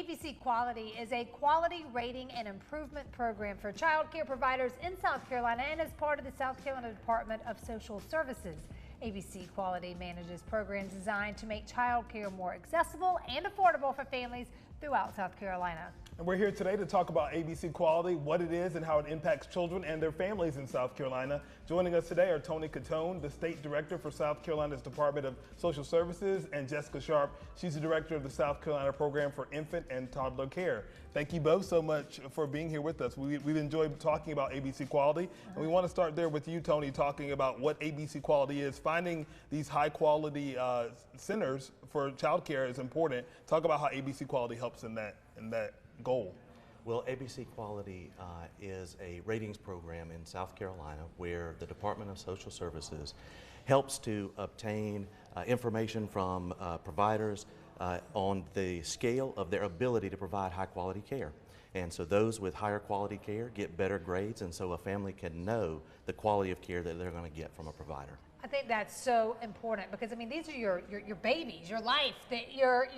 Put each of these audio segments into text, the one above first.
ABC Quality is a quality rating and improvement program for child care providers in South Carolina and is part of the South Carolina Department of Social Services. ABC Quality manages programs designed to make child care more accessible and affordable for families throughout South Carolina. And we're here today to talk about ABC Quality, what it is and how it impacts children and their families in South Carolina. Joining us today are Toni Catone, the State Director for South Carolina's Department of Social Services, and Jessica Sharp. She's the Director of the South Carolina Program for Infant and Toddler Care. Thank you both so much for being here with us. We've enjoyed talking about ABC Quality, and we want to start there with you, Toni, talking about what ABC Quality is. Finding these high quality centers for child care is important. Talk about how ABC Quality helps in that goal. Well, ABC Quality is a ratings program in South Carolina where the Department of Social Services helps to obtain information from providers on the scale of their ability to provide high quality care. And so those with higher quality care get better grades, and so a family can know the quality of care that they're going to get from a provider. I think that's so important because, I mean, these are your babies, your life that you're,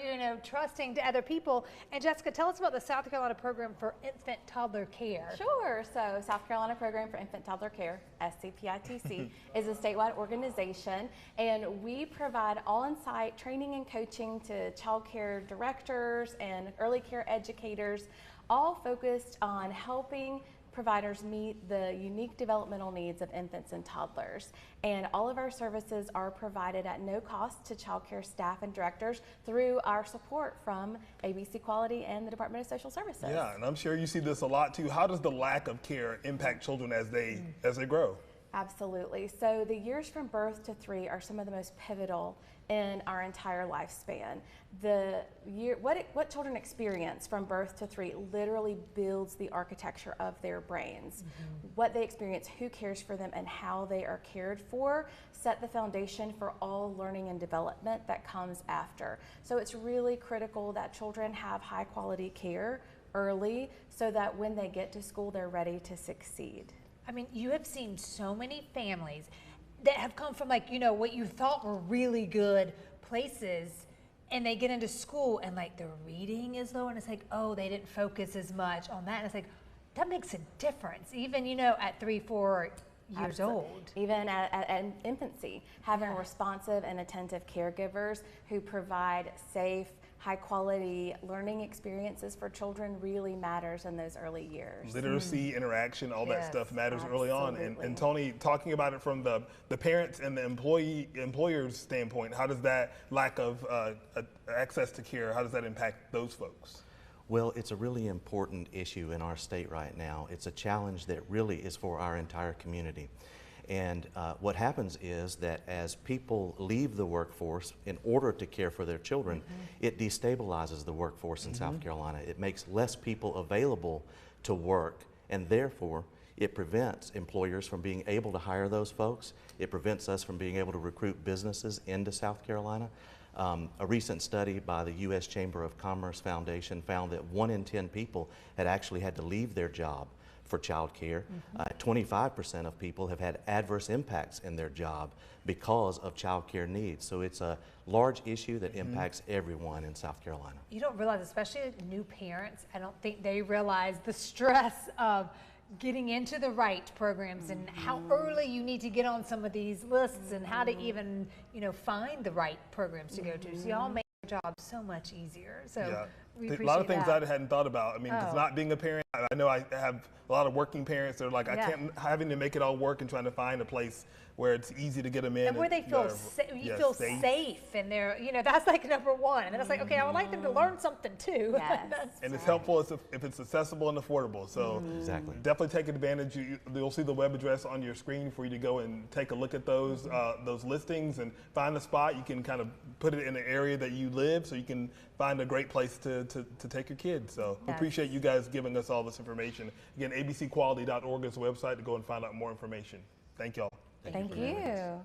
trusting to other people. And Jessica, tell us about the South Carolina Program for Infant Toddler Care. Sure. So South Carolina Program for Infant Toddler Care, SCPITC, is a statewide organization, and we provide on-site training and coaching to child care directors and early care educators, all focused on helping providers meet the unique developmental needs of infants and toddlers. And all of our services are provided at no cost to child care staff and directors through our support from ABC Quality and the Department of Social Services. Yeah, and I'm sure you see this a lot too. How does the lack of care impact children as they grow? Absolutely. So the years from birth to 3 are some of the most pivotal in our entire lifespan. What children experience from birth to 3 literally builds the architecture of their brains. What they experience, who cares for them, and how they are cared for set the foundation for all learning and development that comes after. So it's really critical that children have high quality care early so that when they get to school, they're ready to succeed. I mean, you have seen so many families that have come from, like, what you thought were really good places, and they get into school and like their reading is low, and it's like, oh, they didn't focus as much on that. And it's like, that makes a difference, even, at 3, 4 years old. Even at infancy, having responsive and attentive caregivers who provide safe, high quality learning experiences for children really matters in those early years. Literacy, interaction, all that stuff matters early on. And Toni, talking about it from the parents and the employer's standpoint, how does that lack of access to care, how does that impact those folks? Well, it's a really important issue in our state right now. It's a challenge that really is for our entire community. And what happens is that as people leave the workforce in order to care for their children, it destabilizes the workforce in South Carolina. It makes less people available to work, and therefore it prevents employers from being able to hire those folks. It prevents us from being able to recruit businesses into South Carolina. A recent study by the U.S. Chamber of Commerce Foundation found that 1 in 10 people had actually had to leave their job for child care. 25% of people have had adverse impacts in their job because of child care needs. So it's a large issue that impacts everyone in South Carolina. You don't realize, especially new parents, I don't think they realize the stress of getting into the right programs and how early you need to get on some of these lists and how to even, find the right programs to go to. So y'all make your job so much easier. So we appreciate a lot of things that. I hadn't thought about. I mean, because not being a parent, I know I have a lot of working parents that are like, I can't, having to make it all work and trying to find a place where it's easy to get them in. And where they feel safe, and they're, that's like number one. And then it's like, okay, I would like them to learn something too. Yes. And it's helpful if it's accessible and affordable. So definitely take advantage. You'll see the web address on your screen for you to go and take a look at those listings and find a spot. You can kind of put it in an area that you live so you can find a great place to take your kids. So we appreciate you guys giving us all this information. Again, abcquality.org is the website to go and find out more information. Thank y'all. Thank you.